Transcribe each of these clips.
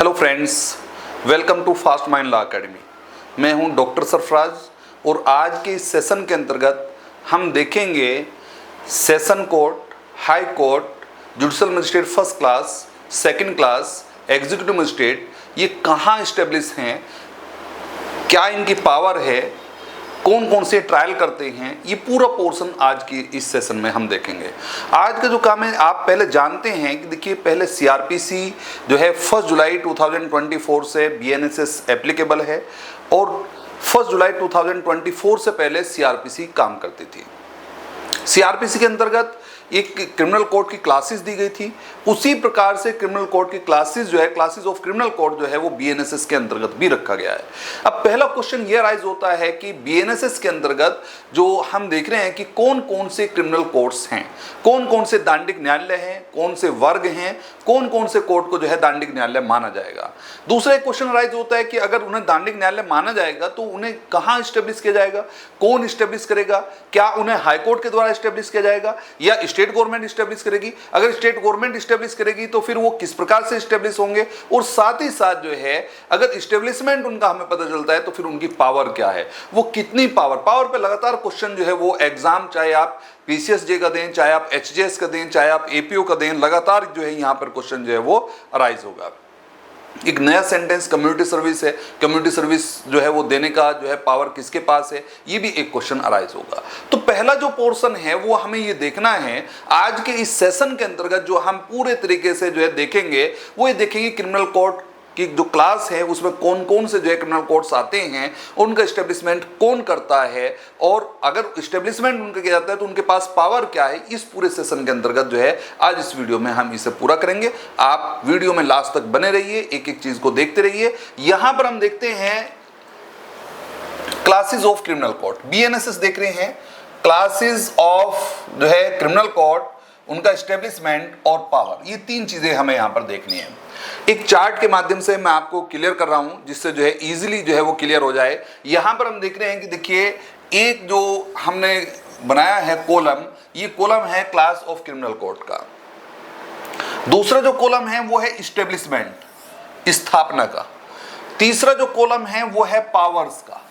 Hello friends, welcome to fast mind law academy. मैं हूं doctor Sarfaraz और आज के इस सेशन के अंतर्गत हम देखेंगे session court, high court, judicial magistrate first class, second class, executive magistrate ये कहाँ इस्टेब्लिश हैं, क्या इनकी पावर है, कौन कौन से ट्रायल करते हैं, ये पूरा पोर्शन आज की इस सेशन में हम देखेंगे। आज का जो काम है आप पहले जानते हैं कि देखिए पहले सीआरपीसी जो है 1 जुलाई 2024 से बीएनएसएस एप्लीकेबल है और 1 जुलाई 2024 से पहले सीआरपीसी काम करती थी। सीआरपीसी के अंतर्गत एक क्रिमिनल कोर्ट की क्लासेस दी गई थी, उसी प्रकार से क्रिमिनल कोर्ट की क्लासेस जो है क्लासेस ऑफ क्रिमिनल कोर्ट जो है वो बीएनएसएस के अंतर्गत भी रखा गया है। अब पहला क्वेश्चन ये राइज होता है कि बीएनएसएस के अंतर्गत जो हम देख रहे हैं कि कौन कौन से क्रिमिनल कोर्ट्स हैं, कौन कौन से दांडिक न्यायालय हैं, कौन से वर्ग हैं, कौन कौन से कोर्ट को जो है दांडिक न्यायालय माना जाएगा। दूसरा एक क्वेश्चन राइज होता है कि अगर उन्हें दांडिक न्यायालय माना जाएगा तो उन्हें कहाँ स्टेब्लिश किया जाएगा, कौन स्टेब्लिश करेगा, क्या उन्हें हाईकोर्ट के द्वारा स्टेब्लिश किया जाएगा या स्टेट गवर्नमेंट स्टेब्लिश करेगी। अगर स्टेट गवर्नमेंट स्टेब्लिश करेगी तो फिर वो किस प्रकार से स्टेब्लिश होंगे, और साथ ही साथ जो है अगर स्टेब्लिशमेंट उनका हमें पता चलता है तो फिर उनकी पावर क्या है, वो कितनी पावर पे लगातार क्वेश्चन जो है वो एग्जाम चाहे आप पीसीएसजे का दें, चाहे आप एचजेएस का दें, चाहे आप एपीओ का दें, लगातार जो है यहाँ पर क्वेश्चन जो है वो अराइज होगा। एक नया सेंटेंस कम्युनिटी सर्विस है, कम्युनिटी सर्विस जो है वो देने का जो है पावर किसके पास है, ये भी एक क्वेश्चन अराइज होगा। तो पहला जो पोर्शन है वो हमें ये देखना है आज के इस सेशन के अंतर्गत जो हम पूरे तरीके से जो है देखेंगे वो ये देखेंगे क्रिमिनल कोर्ट की जो क्लास है उसमें कौन कौन से जो है क्रिमिनल कोर्ट्स आते हैं, उनका एस्टेब्लिशमेंट कौन करता है और अगर एस्टेब्लिशमेंट उनका किया जाता है तो उनके पास पावर क्या है। इस पूरे सेशन के अंतर्गत जो है आज इस वीडियो में हम इसे पूरा करेंगे। आप वीडियो में लास्ट तक बने रहिए, एक एक चीज को देखते रहिए। यहां पर हम देखते हैं classes of criminal court, BNSS देख रहे हैं, क्लासेस ऑफ जो है क्रिमिनल कोर्ट, उनका एस्टेब्लिशमेंट और पावर, ये तीन चीजें हमें यहां पर देखनी है। एक चार्ट के माध्यम से मैं आपको क्लियर कर रहा हूं जिससे जो है इजीली जो है वो क्लियर हो जाए। यहां पर हम देख रहे हैं कि देखिए एक जो हमने बनाया है कॉलम, ये कॉलम है क्लास ऑफ क्रिमिनल कोर्ट का। दूसरा जो कॉलम है वो है एस्टेब्लिशमेंट, स्थापना का। तीसरा जो कॉलम है वो है पावर्स का।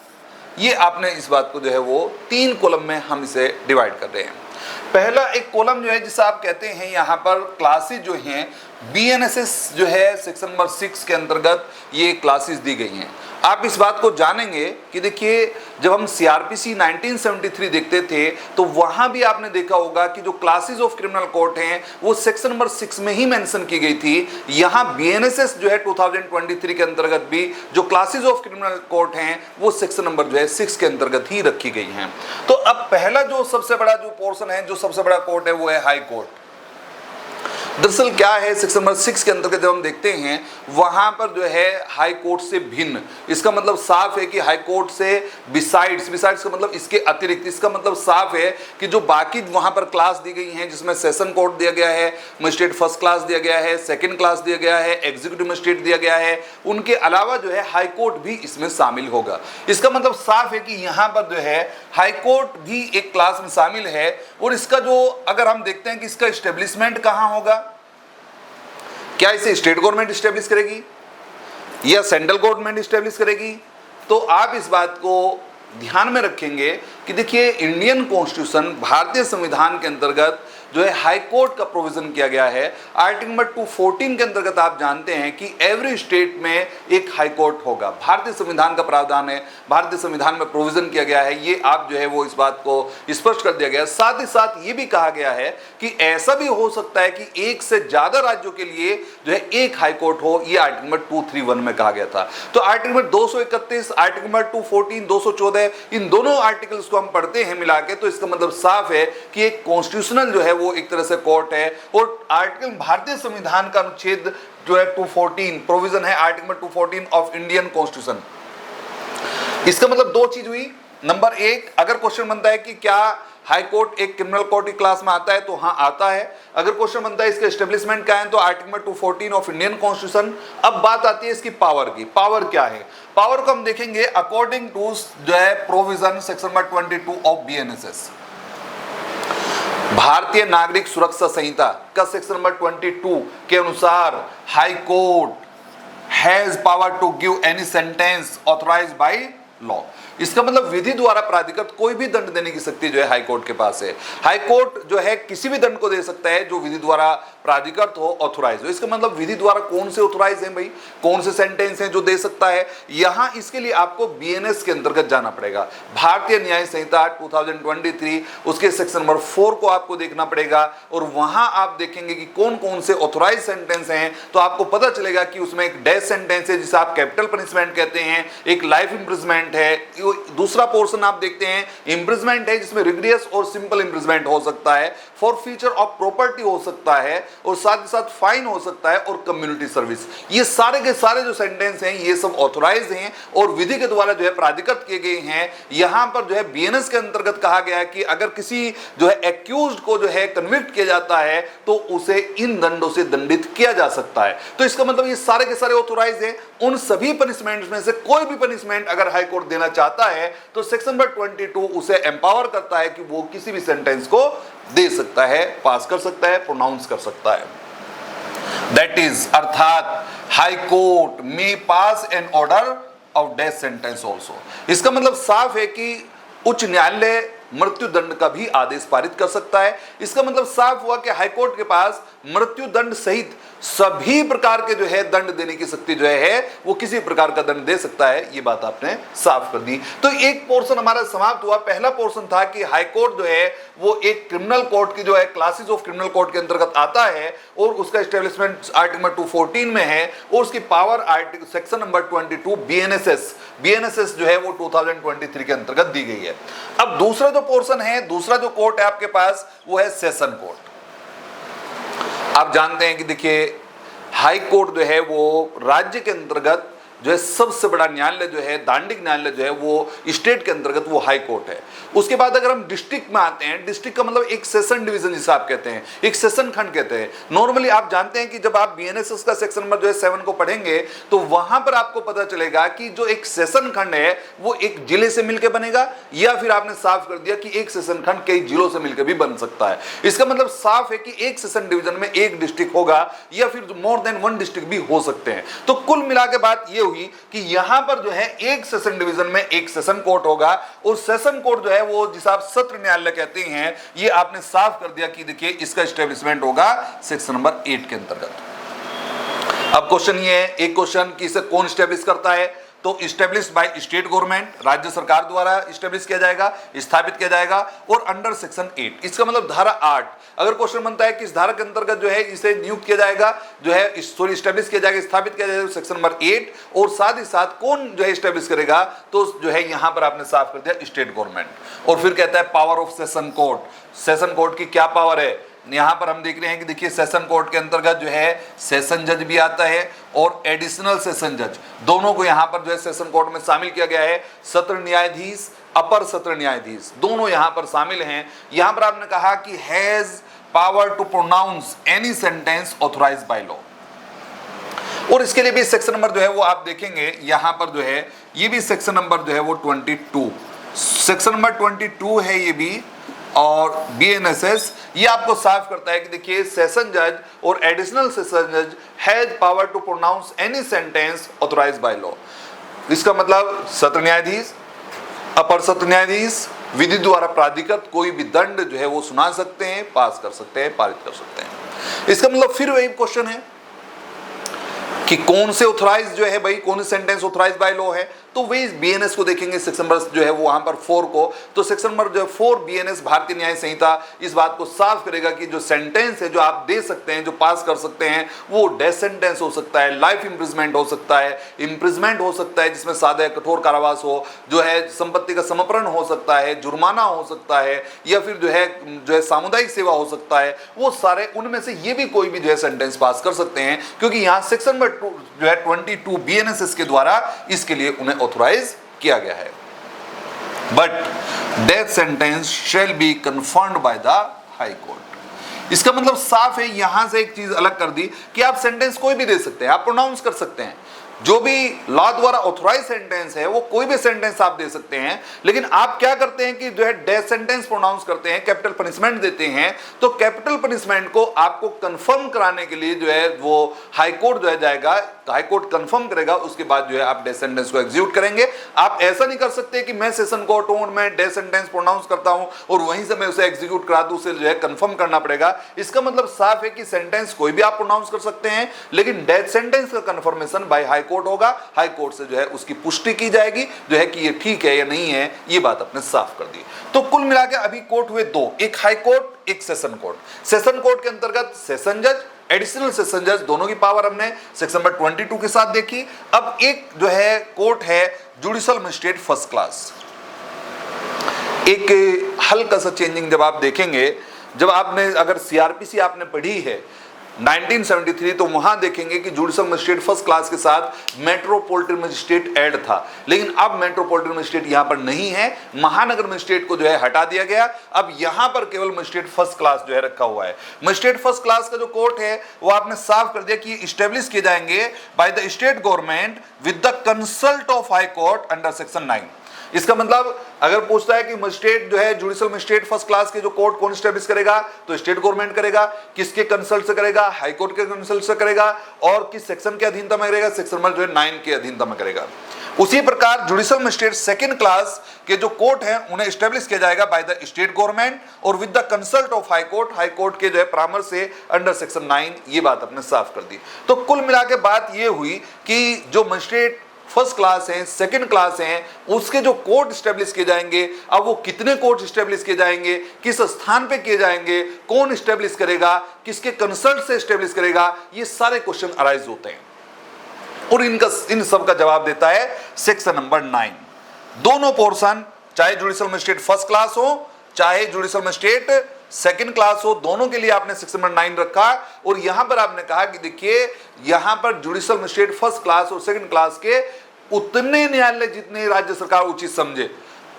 ये आपने इस बात को जो है वो तीन कॉलम में हम इसे डिवाइड कर रहे हैं। पहला एक कॉलम जो है जिसे आप कहते हैं यहाँ पर क्लासेस जो हैं बीएनएसएस जो है सेक्शन नंबर 6 के अंतर्गत ये क्लासेस दी गई हैं। आप इस बात को जानेंगे कि देखिए जब हम सीआरपीसी 1973 देखते थे तो वहां भी आपने देखा होगा कि जो क्लासेस ऑफ क्रिमिनल कोर्ट हैं वो सेक्शन नंबर 6 में ही मेंशन की गई थी। यहां बीएनएसएस जो है 2023 के अंतर्गत भी जो क्लासेस ऑफ क्रिमिनल कोर्ट हैं वो सेक्शन नंबर जो है 6 के अंतर्गत ही रखी गई हैं। तो अब पहला जो सबसे बड़ा जो पोर्शन है, जो सबसे बड़ा कोर्ट है वो है हाई कोर्ट। दरअसल क्या है, सेक्शन नंबर 6 के अंतर्गत जब हम देखते हैं वहां पर जो है हाई कोर्ट से भिन्न, इसका मतलब साफ है कि हाई कोर्ट से बिसाइड्स का मतलब इसके अतिरिक्त, इसका मतलब साफ है कि जो बाकी वहां पर क्लास दी गई हैं जिसमें सेशन कोर्ट दिया गया है, मजिस्ट्रेट फर्स्ट क्लास दिया गया है, सेकंड क्लास दिया गया है, एग्जीक्यूटिव मजिस्ट्रेट दिया गया है, उनके अलावा जो है हाई कोर्ट भी इसमें शामिल होगा। इसका मतलब साफ है कि यहाँ पर जो है हाई कोर्ट भी एक क्लास में शामिल है। और इसका जो अगर हम देखते हैं कि इसका एस्टेब्लिशमेंट कहाँ होगा, क्या इसे स्टेट गवर्नमेंट स्टेब्लिश करेगी या सेंट्रल गवर्नमेंट स्टेब्लिश करेगी, तो आप इस बात को ध्यान में रखेंगे कि देखिए इंडियन कॉन्स्टिट्यूशन, भारतीय संविधान के अंतर्गत जो है हाई कोर्ट का प्रोविजन किया गया है। आर्टिकल नंबर 214 के अंतर्गत आप जानते हैं कि एवरी स्टेट में एक हाई कोर्ट होगा। भारतीय संविधान का प्रावधान है, भारतीय संविधान में प्रोविजन किया गया है, ये आप जो है वो इस बात को स्पष्ट कर दिया गया। साथ ही साथ ये भी कहा गया है कि ऐसा भी हो सकता है कि एक से ज्यादा राज्यों के लिए जो है एक हाई कोर्ट हो, ये आर्टिकल नंबर 231 में कहा गया था। तो आर्टिकल नंबर 231, आर्टिकल नंबर 214, 214, इन दोनों आर्टिकल्स को हम पढ़ते हैं मिला के, तो इसका मतलब साफ है कि एक कॉन्स्टिट्यूशनल जो है वो एक तरह से कोर्ट है। और आर्टिकल भारतीय संविधान का अनुच्छेद जो है 214 प्रोविजन है, article number 214 of Indian constitution. इसका मतलब दो चीज हुई। नंबर एक, अगर क्वेश्चन बनता है कि क्या हाई कोर्ट एक क्रिमिनल कोर्ट की क्लास में आता है, तो हाँ आता है। अगर क्वेश्चन बनता है इसका एस्टेब्लिशमेंट क्या है, तो article number 214 of Indian constitution. अब बात आती है इसकी पावर की। पावर क्या है, पावर को हम देखेंगे अकॉर्डिंग टू जो है provision section number 22 of BNSS. भारतीय नागरिक सुरक्षा संहिता का सेक्शन नंबर 22 के अनुसार high court has power to give any sentence authorised by law. इसका मतलब विधि द्वारा प्राधिकृत कोई भी दंड देने की शक्ति जो है हाई कोर्ट के पास है। हाई कोर्ट जो है किसी भी दंड को दे सकता है जो विधि द्वारा प्राधिकृत हो, ऑथोराइज हो। इसका मतलब विधि द्वारा कौन से ऑथोराइज हैं भाई, कौन से सेंटेंस हैं जो दे सकता है। यहां इसके लिए आपको बीएनएस के अंतर्गत जाना पड़ेगा, भारतीय न्याय संहिता 2023, उसके सेक्शन नंबर 4 को आपको देखना पड़ेगा और वहां आप देखेंगे कि कौन कौन से ऑथोराइज सेंटेंस हैं। तो आपको पता चलेगा कि उसमें एक डेथ सेंटेंस है जिसे आप कैपिटल पनिशमेंट कहते हैं, एक लाइफ इंप्रिजमेंट है, दूसरा पोर्शन आप देखते हैं इंप्रिजमेंट है जिसमें रिग्रियस और सिंपल इंप्रिजमेंट हो सकता है, फॉरफीचर ऑफ प्रॉपर्टी हो सकता है और साथ ही साथ फाइन हो सकता है और कम्युनिटी सर्विस। ये सारे के सारे जो सेंटेंस हैं ये सब ऑथोराइज हैं और विधि के द्वारा जो है प्राधिकृत किए गए हैं। यहां पर जो है बीएनएस के अंतर्गत कहा गया है कि अगर किसी जो है एक्यूज्ड को जो है कन्विक्ट किया जाता है तो उसे इन दंडों से दंडित किया जा सकता है। तो इसका मतलब ये सारे के सारे ऑथोराइज हैं। उन सभी पनिशमेंट्स में से कोई भी पनिशमेंट अगर हाई कोर्ट देना चाहता है तो सेक्शन नंबर 22 उसे एम्पावर करता है कि वो किसी भी सेंटेंस को दे सकता है, पास कर सकता है, प्रोनाउंस कर सकता है। दैट इज अर्थात high court may pass an order of death sentence also. इसका मतलब साफ है कि उच्च न्यायालय मृत्यु दंड का भी आदेश पारित कर सकता है। इसका मतलब साफ हुआ कि हाईकोर्ट के पास मृत्यु दंड सहित सभी प्रकार के जो है दंड देने की शक्ति जो है वो किसी प्रकार का दंड दे सकता है। ये बात आपने साफ कर दी। तो एक पोर्शन हमारा समाप्त हुआ। पहला पोर्शन था कि हाईकोर्ट जो है वो एक क्रिमिनल कोर्ट की जो है क्लासेस ऑफ क्रिमिनल कोर्ट के अंतर्गत आता है और उसका एस्टेब्लिशमेंट आर्टिकल नंबर 214 में है और उसकी power article section number 22 BNSS जो है वो 2023 के अंतर्गत दी गई है। अब दूसरा जो पोर्शन है, दूसरा जो कोर्ट है आपके पास वो है सेशन कोर्ट। आप जानते हैं कि देखिए हाई कोर्ट जो है वो राज्य के अंतर्गत जो है सबसे बड़ा न्यायालय जो है, दांडिक न्यायालय जो है वो स्टेट के अंतर्गत वो हाई कोर्ट है। उसके बाद अगर हम डिस्ट्रिक्ट में आते हैं, डिस्ट्रिक्ट का मतलब एक सेशन डिवीजन जिसे आप कहते हैं, एक सेशन खंड कहते हैं। नॉर्मली आप जानते हैं कि जब आप बीएनएसएस का सेक्शन नंबर जो है 7 को पढ़ेंगे तो वहां पर आपको पता चलेगा कि जो एक सेशन खंड है वो एक जिले से मिलकर बनेगा या फिर आपने साफ कर दिया कि एक सेशन खंड कई जिलों से मिलकर भी बन सकता है। इसका मतलब साफ है कि एक सेशन डिवीजन में एक डिस्ट्रिक्ट होगा या फिर मोर देन 1 डिस्ट्रिक्ट भी हो सकते हैं। तो कुल मिला के बात ये हुई कि यहां पर जो है एक सेशन डिवीजन में एक सेशन कोर्ट होगा और सेशन कोर्ट जो है वो जिसे आप सत्र न्यायालय कहते हैं, ये आपने साफ कर दिया कि देखिए इसका एस्टेब्लिशमेंट होगा सेक्शन नंबर 8 के अंतर्गत। अब क्वेश्चन ये है, एक क्वेश्चन कि इसे कौन एस्टेब्लिश करता है, तो इस्टेब्लिश बाय स्टेट गवर्नमेंट, राज्य सरकार द्वारा इस्टेब्लिश किया जाएगा, स्थापित किया जाएगा और अंडर सेक्शन 8। इसका मतलब धारा 8। अगर क्वेश्चन बनता है कि इस धारा के अंतर्गत जो है इसे नियुक्त किया जाएगा, जो है इस्टेब्लिश किया जाएगा, स्थापित किया जाएगा सेक्शन नंबर 8 और साथ ही साथ कौन जो है इस्टेब्लिश करेगा, तो जो है यहां पर आपने साफ कर दिया स्टेट गवर्नमेंट। और फिर कहता है power of session court. Session court की क्या पावर है, यहां पर हम देख रहे हैं कि देखिए सेशन कोर्ट के अंतर्गत जो है सेशन जज भी आता है और एडिशनल सेशन जज, दोनों को यहां पर जो है सेशन कोर्ट में शामिल किया गया है। सत्र न्यायाधीश, अपर सत्र न्यायाधीश दोनों यहां पर शामिल हैं। यहां पर आपने कहा कि has power to pronounce any sentence authorised by law और इसके लिए भी सेक्शन नंबर जो है वो आप देखेंगे यहां पर जो है ये भी सेक्शन नंबर जो है वो 22 सेक्शन नंबर 22 है ये भी। और बीएनएसएस ये आपको साफ करता है कि देखिए सेशन जज और एडिशनल सेशन जज has power to pronounce any sentence authorised by law. इसका मतलब सत्र न्यायाधीश, अपर सत्र न्यायाधीश विधि द्वारा प्राधिकृत कोई भी दंड जो है वो सुना सकते हैं, पास कर सकते हैं, पारित कर सकते हैं। इसका मतलब फिर वही क्वेश्चन है कि कौन से ऑथराइज जो है भाई, कौन से सेंटेंस ऑथराइज्ड बाय लॉ है, तो वही बीएनएस को देखेंगे सेक्शन नंबर जो है वो वहां पर 4 को। तो सेक्शन नंबर जो है 4 बीएनएस भारतीय न्याय संहिता इस बात को साफ करेगा कि जो सेंटेंस है जो आप दे सकते हैं, जो पास कर सकते हैं, वो डेथ सेंटेंस हो सकता है, लाइफ इंप्रिजमेंट हो सकता है, इंप्रिजमेंट हो सकता है जिसमें सादा कठोर कारावास हो, जो है संपत्ति का समर्पण हो सकता है, जुर्माना हो सकता है या फिर जो है सामुदायिक सेवा हो सकता है। वो सारे उनमें से ये भी कोई भी जो है सेंटेंस पास कर सकते हैं क्योंकि यहाँ सेक्शन नंबर जो है 22 बीएनएसएस के द्वारा इसके लिए उन्हें ऑथराइज किया गया है। But death sentence shall be confirmed by the high court. इसका मतलब साफ है, यहां से एक चीज अलग कर दी कि आप सेंटेंस कोई भी दे सकते हैं, आप प्रोनाउंस कर सकते हैं, जो भी लॉ द्वारा ऑथोराइज सेंटेंस है वो कोई भी सेंटेंस आप दे सकते हैं, लेकिन आप क्या करते हैं कि जो है डेथ सेंटेंस प्रोनाउंस करते हैं, कैपिटल पनिशमेंट देते हैं, तो कैपिटल पनिशमेंट को आपको कंफर्म कराने के लिए जो है वो हाई कोर्ट जो है जाएगा, हाई कोर्ट कंफर्म करेगा, उसके बाद जो है आप डेथ सेंटेंस को एग्जीक्यूट करेंगे। आप ऐसा नहीं कर सकते कि मैं सेशन कोर्ट हूं, मैं डेथ सेंटेंस प्रोनाउंस करता हूं और वहीं से मैं उसे एग्जीक्यूट करा दूं, उसे जो है कंफर्म करना पड़ेगा। इसका मतलब साफ है कि सेंटेंस कोई भी आप प्रोनाउंस कर सकते हैं, लेकिन डेथ सेंटेंस का कंफर्मेशन बाय हाई कोर्ट होगा। हाई कोर्ट से जो है उसकी पुष्टि की जाएगी जो है कि ये ठीक है या नहीं है, ये बात अपने साफ कर दी। तो कुल मिला के अभी कोर्ट हुए दो, एक हाई कोर्ट, एक सेशन कोर्ट। सेशन कोर्ट के अंतर्गत सेशन जज, एडिशनल सेशन जज, दोनों की पावर हमने सेक्शन नंबर 22 के साथ देखी। अब एक जो है कोर्ट है जुडिशियल मजिस्ट्रेट फर्स्ट क्लास। एक हल्का सा चेंजिंग जब आप देखेंगे, जब आपने अगर सीआरपीसी आपने पढ़ी है 1973, तो वहां देखेंगे कि जुडिशियल मजिस्ट्रेट फर्स्ट क्लास के साथ मेट्रोपॉलिटन मजिस्ट्रेट ऐड था, लेकिन अब मेट्रोपॉलिटन मजिस्ट्रेट यहां पर नहीं है, महानगर मजिस्ट्रेट को जो है हटा दिया गया। अब यहां पर केवल मजिस्ट्रेट फर्स्ट क्लास जो है रखा हुआ है। मजिस्ट्रेट फर्स्ट क्लास का जो कोर्ट है वो आपने साफ कर दिया कि इस्टेब्लिश किए जाएंगे by the state government with the consult of high court under section 9। इसका मतलब अगर पूछता है कि मजिस्ट्रेट जो है जुडिशियल मजिस्ट्रेट फर्स्ट क्लास के जो कोर्ट कौन एस्टेब्लिश करेगा, तो स्टेट गवर्नमेंट करेगा। किसके कंसल्ट से करेगा? हाई कोर्ट के कंसल्ट से करेगा। और किस सेक्शन के अधीनता में करेगा? सेक्शन नंबर जो है 9 के अधीनता में करेगा। उसी प्रकार जुडिशियल मजिस्ट्रेट सेकंड क्लास के जो कोर्ट हैं उन्हें एस्टेब्लिश किया जाएगा बाय द स्टेट गवर्नमेंट और with the consult of high court के जो है परामर्श से अंडर सेक्शन 9। ये बात अपने साफ कर दी। तो कुल मिला के बात ये हुई कि जो मजिस्ट्रेट फर्स्ट क्लास हैं, सेकंड क्लास हैं, उसके जो कोर्ट स्टैब्लिश किए जाएंगे, अब वो कितने कोर्ट स्टैब्लिश किए जाएंगे, किस स्थान पे किए जाएंगे, कौन स्टैब्लिश करेगा, किसके कंसल्ट से स्टैब्लिश करेगा, ये सारे क्वेश्चन अराइज होते हैं और इन सब का जवाब देता है सेक्शन नंबर 9। दोनों पोर्शन, चाहे जुडिशियल मजिस्ट्रेट फर्स्ट क्लास हो चाहे जुडिशियल मजिस्ट्रेट सेकंड क्लास हो, दोनों के लिए आपने सेक्शन नंबर 9 रखा। और यहां पर आपने कहा कि देखिए यहां पर जुडिशियल मजिस्ट्रेट फर्स्ट क्लास और सेकंड क्लास के उतने न्यायालय जितने राज्य सरकार उचित समझे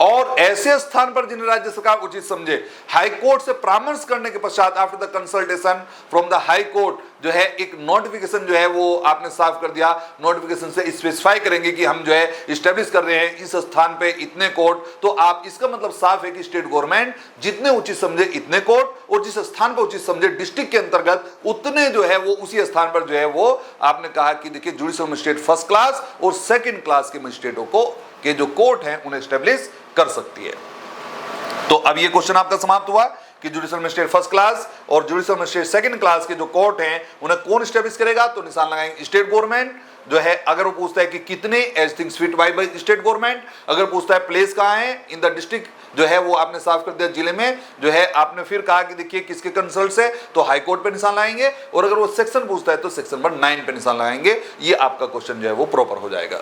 और ऐसे स्थान पर जिन्हें राज्य सरकार उचित समझे, हाई कोर्ट से परामर्श करने के पश्चात after the consultation from the high court जो है एक नोटिफिकेशन जो है वो आपने साफ कर दिया। नोटिफिकेशन से स्पेसिफाई करेंगे कि हम जो है स्टैब्लिश कर रहे हैं इस स्थान पे इतने कोर्ट। तो आप इसका मतलब साफ है कि स्टेट गवर्नमेंट जितने उचित समझे इतने कोर्ट और जिस स्थान पर उचित समझे डिस्ट्रिक्ट के अंतर्गत उतने जो है वो उसी स्थान पर जो है वो आपने कहा कि देखिए जुडिशियल मजिस्ट्रेट फर्स्ट क्लास और सेकंड क्लास के मजिस्ट्रेटों को के जो कोर्ट हैं उन्हें स्टैब्लिश कर सकती है। तो अब ये क्वेश्चन आपका समाप्त हुआ कि जुडिशियल मजिस्ट्रेट फर्स्ट क्लास और जुडिशियल मजिस्ट्रेट सेकंड क्लास के जो कोर्ट हैं उन्हें कौन स्टैब्लिश करेगा, तो निशान लगाएंगे स्टेट गवर्नमेंट जो है। अगर वो पूछता है कि कितने, as things fit by state government. अगर पूछता है प्लेस कहां है, इन द डिस्ट्रिक्ट जो है वो आपने साफ कर दिया जिले में जो है। आपने फिर कहा कि देखिए किसके कंसल्ट से, तो हाई कोर्ट पे निशान लगाएंगे। और अगर वो सेक्शन पूछता है तो सेक्शन नंबर 9 पे निशान लगाएंगे। ये आपका क्वेश्चन जो है वो प्रॉपर हो जाएगा।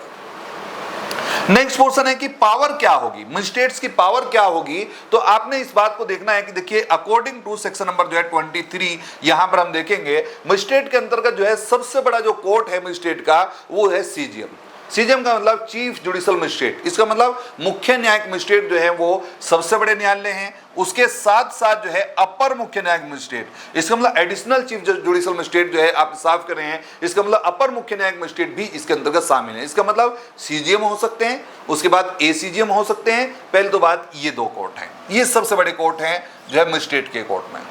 नेक्स्ट पोर्शन है कि पावर क्या होगी, मजिस्ट्रेट्स की पावर क्या होगी। तो आपने इस बात को देखना है कि देखिए अकॉर्डिंग टू सेक्शन नंबर जो है 23 यहां पर हम देखेंगे मजिस्ट्रेट के अंतर्गत जो है सबसे बड़ा जो कोर्ट है मजिस्ट्रेट का वो है सीजीएम। सीजीएम का मतलब चीफ जुडिशियल मजिस्ट्रेट। इसका मतलब मुख्य न्यायिक मजिस्ट्रेट जो है वो सबसे बड़े न्यायालय हैं। उसके साथ साथ जो है अपर मुख्य न्यायिक मजिस्ट्रेट, इसका मतलब एडिशनल चीफ जुडिशियल मजिस्ट्रेट जो है आप साफ कर रहे हैं, इसका मतलब अपर मुख्य न्यायिक मजिस्ट्रेट भी इसके अंतर्गत शामिल है। इसका मतलब सीजीएम हो सकते हैं, उसके बाद एसीजीएम हो सकते हैं। पहले तो बात ये दो कोर्ट हैं, ये सबसे बड़े कोर्ट हैं जो है मजिस्ट्रेट के कोर्ट में।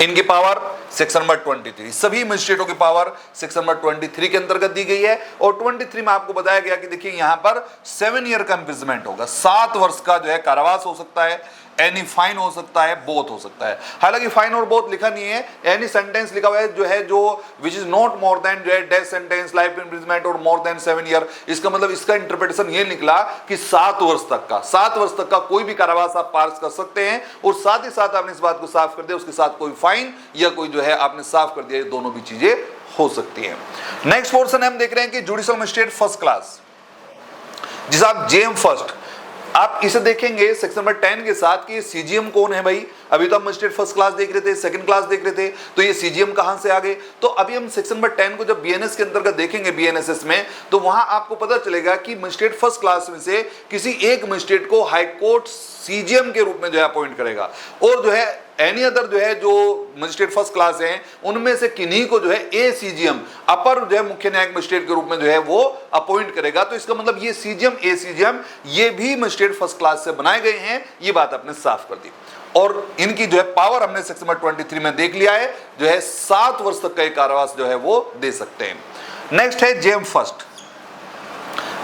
इनकी पावर सेक्शन नंबर 23, सभी मजिस्ट्रेटों की पावर सेक्शन नंबर 23 के अंतर्गत दी गई है। और 23 में आपको बताया गया कि देखिए यहां पर 7 ईयर का इम्प्रिजमेंट होगा, 7 वर्ष का जो है कारावास हो सकता है, एनी फाइन हो सकता है, बोथ हो सकता है। हालांकि फाइन और बोथ लिखा नहीं है, एनी सेंटेंस लिखा हुआ है जो है जो which is not more than जो है डेथ सेंटेंस, लाइफ इम्प्रिजमेंट और मोर देन 7 ईयर। इसका मतलब इसका इंटरप्रिटेशन ये निकला कि 7 वर्ष तक का कोई भी कारावास आप पास कर सकते हैं। और साथ ही साथ आपने इस बात को साफ कर दिया, उसके साथ कोई फाइन या कोई जो है आपने साफ कर दिया, ये दोनों भी चीजें हो सकती हैं। नेक्स्ट पोर्शन हम देख रहे हैं कि जुडिशियल मजिस्ट्रेट फर्स्ट क्लास, जिसे आप जेएम फर्स्ट, आप इसे देखेंगे सेक्शन नंबर 10 के साथ कि ये सीजीएम कौन है भाई। अभी तो हम मजिस्ट्रेट फर्स्ट क्लास देख रहे थे, सेकंड क्लास देख रहे थे, तो ये सीजीएम कहां से आ गए। तो अभी हम सेक्शन नंबर 10 को जब बीएनएस के अंतर्गत देखेंगे, बीएनएसएस में, तो वहां आपको पता चलेगा कि मजिस्ट्रेट फर्स्ट क्लास में से किसी एक मजिस्ट्रेट को हाई कोर्ट सीजीएम के रूप में जो है अपॉइंट करेगा। और जो है एनी अदर जो है जो मजिस्ट्रेट फर्स्ट क्लास हैं उनमें से किन्हीं को जो है एसीजीएम अपर जो है मुख्य न्यायिक मजिस्ट्रेट के रूप में जो है वो अपॉइंट करेगा। तो इसका मतलब ये सीजीएम एसीजीएम ये भी मजिस्ट्रेट फर्स्ट क्लास से बनाए गए हैं, ये बात आपने साफ कर दी। और इनकी जो है पावर हमने सेक्शन नंबर 23 में देख लिया है, जो है 7 वर्ष तक का कारावास जो है वो दे सकते हैं। नेक्स्ट है जेएम फर्स्ट।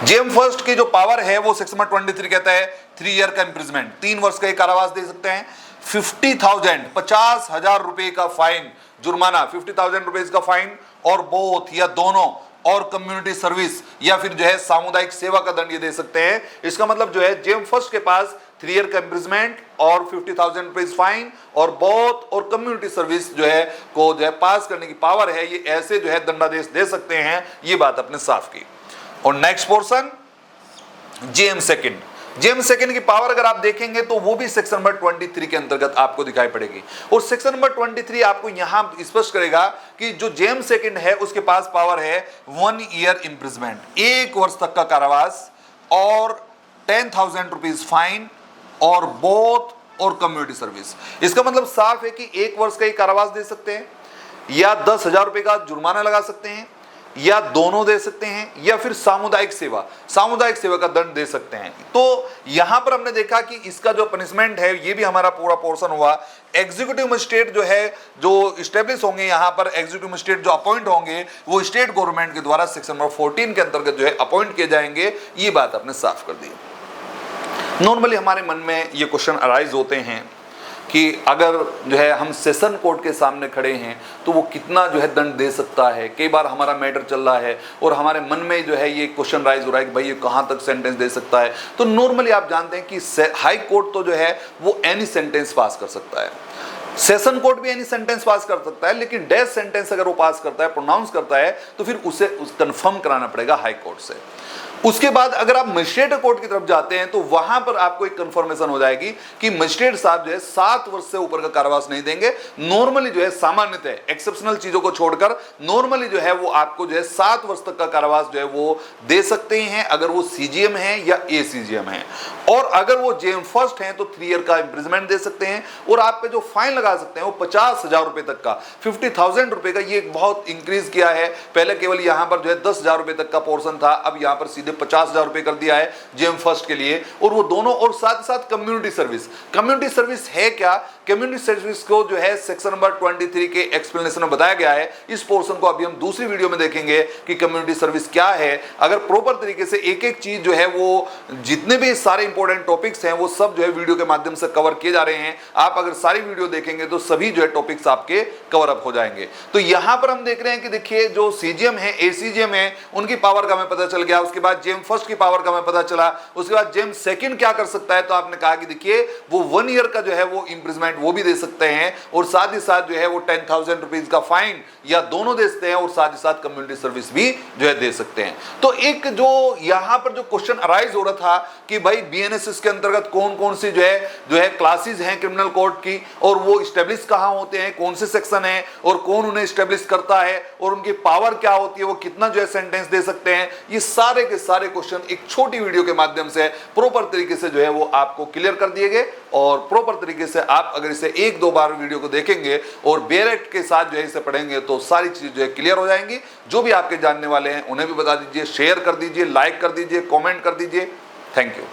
जेएम फर्स्ट की जो पावर है वो सेक्शन नंबर 23 कहता है 3 ईयर का इंप्रिजमेंट, 3 वर्ष का कारावास दे सकते हैं। 50,000 रुपए का फाइन, जुर्माना 50,000 रुपए का फाइन, और बोथ या दोनों, और कम्युनिटी सर्विस या फिर जो है सामुदायिक सेवा का दंड ये दे सकते हैं। इसका मतलब जो है जेएम फर्स्ट के पास 3 ईयर का इंप्रिजमेंट और 50,000 रुपीज फाइन और बोथ और कम्युनिटी सर्विस जो है को जो है पास करने की पावर है। ये ऐसे जो है दंडादेश दे सकते हैं, ये बात आपने साफ की। और next portion JM second. JM second की पावर अगर आप देखेंगे तो वो भी सेक्शन नंबर 23 के अंतर्गत आपको दिखाई पड़ेगी। और सेक्शन नंबर 23 आपको यहां स्पष्ट करेगा कि जो जेएम सेकंड है उसके पास पावर है 1 ईयर इंप्रिजमेंट, 1 वर्ष तक का कारावास, और 10,000 रुपीज फाइन और बोथ और कम्युनिटी सर्विस। इसका मतलब साफ है कि 1 वर्ष का ही कारावास दे सकते हैं, या 10,000 रुपए का जुर्माना लगा सकते हैं, या दोनों दे सकते हैं, या फिर सामुदायिक सेवा का दंड दे सकते हैं। तो यहां पर हमने देखा कि इसका जो पनिशमेंट है ये भी हमारा पूरा पोर्शन हुआ। एग्जीक्यूटिव मजिस्ट्रेट जो है जो स्टेब्लिश होंगे, यहां पर एग्जीक्यूटिव मजिस्ट्रेट जो अपॉइंट होंगे वो स्टेट गवर्नमेंट के द्वारा सेक्शन नंबर 14 के अंतर्गत जो है अपॉइंट किए जाएंगे, ये बात आपने साफ कर दी। नॉर्मली हमारे मन में ये क्वेश्चन अराइज होते हैं कि अगर जो है हम सेशन कोर्ट के सामने खड़े हैं तो वो कितना जो है दंड दे सकता है। कई बार हमारा मैटर चल रहा है और हमारे मन में जो है ये क्वेश्चन राइज हो रहा है कि भाई ये कहाँ तक सेंटेंस दे सकता है। तो नॉर्मली आप जानते हैं कि हाई कोर्ट तो जो है वो एनी सेंटेंस पास कर सकता है, सेशन कोर्ट भी एनी सेंटेंस पास कर सकता है, लेकिन डेथ सेंटेंस अगर वो पास करता है, प्रोनाउंस करता है, तो फिर उसे कंफर्म कराना पड़ेगा हाई कोर्ट से। उसके बाद अगर आप मजिस्ट्रेट कोर्ट की तरफ जाते हैं तो वहां पर आपको एक कंफर्मेशन हो जाएगी कि मजिस्ट्रेट साहब जो है 7 वर्ष से ऊपर का कारावास नहीं देंगे। नॉर्मली जो है सामान्यतः एक्सेप्शनल चीजों को छोड़कर नॉर्मली जो है वो आपको जो है 7 वर्ष तक का कारावास जो है वो दे सकते हैं अगर वो सीजीएम है या एसीजीएम है। और अगर वो जेएम फर्स्ट है तो 3 ईयर का इंप्रिजमेंट दे सकते हैं, और आप पे जो फाइन लगा सकते हैं वो 50,000 रुपए तक का, 50,000 रुपए का। ये बहुत इंक्रीज किया है, पहले केवल यहां पर जो है 10,000 रुपए तक का पोर्शन था, अब यहां पर सीधे 50,000 रुपए कर दिया है जेएम फर्स्ट के लिए। और वो दोनों, और साथ साथ कम्युनिटी सर्विस है क्या? कम्युनिटी सर्विस को जो है सेक्शन नंबर 23 के एक्सप्लेनेशन में बताया गया है। इस पोर्शन को अभी हम दूसरी वीडियो में देखेंगे कि कम्युनिटी सर्विस क्या है। अगर प्रॉपर तरीके से एक एक चीज जो है वो जितने भी सारे इंपॉर्टेंट टॉपिक्स हैं वो सब जो है वीडियो के माध्यम से कवर किए जा रहे हैं। आप अगर सारी वीडियो देखेंगे तो सभी जो है टॉपिक्स आपके कवर अप हो जाएंगे। तो यहां पर हम देख रहे हैं कि देखिए जो सीजीएम है, एसीजीएम है, उनकी पावर का हमें पता चल गया। उसके बाद जेएम फर्स्ट की पावर का हमें पता चला। उसके बाद जेएम सेकंड क्या कर सकता है, तो आपने कहा कि देखिए वो 1 ईयर का जो है वो इंप्रिजमेंट वो भी दे सकते हैं, और साथ ही साथ जो है वो 10,000 रुपीज का फाइन या दोनों दे सकते हैं, और साथ ही साथ कम्युनिटी सर्विस भी जो है दे सकते हैं। तो एक जो यहां पर जो क्वेश्चन अराइज हो रहा था कि भाई बीएनएसएस के अंतर्गत कौन कौन सी जो है क्लासेस हैं क्रिमिनल कोर्ट की, और वो स्टेब्लिश कहां होते हैं, कौन से सेक्शन है, और कौन उन्हें स्टेब्लिश करता है, और उनकी पावर क्या होती है, वो कितना जो है सेंटेंस दे सकते हैं, ये सारे के सारे क्वेश्चन एक छोटी वीडियो के माध्यम से प्रॉपर तरीके से जो है वो आपको क्लियर कर दिए गए। और प्रॉपर तरीके से आप अगर इसे 1-2 बार वीडियो को देखेंगे और बेरेक्ट के साथ जो है इसे पढ़ेंगे तो सारी चीजें जो है क्लियर हो जाएंगी। जो भी आपके जानने वाले हैं उन्हें भी बता दीजिए, शेयर कर दीजिए, लाइक कर दीजिए, कमेंट कर दीजिए। Thank you.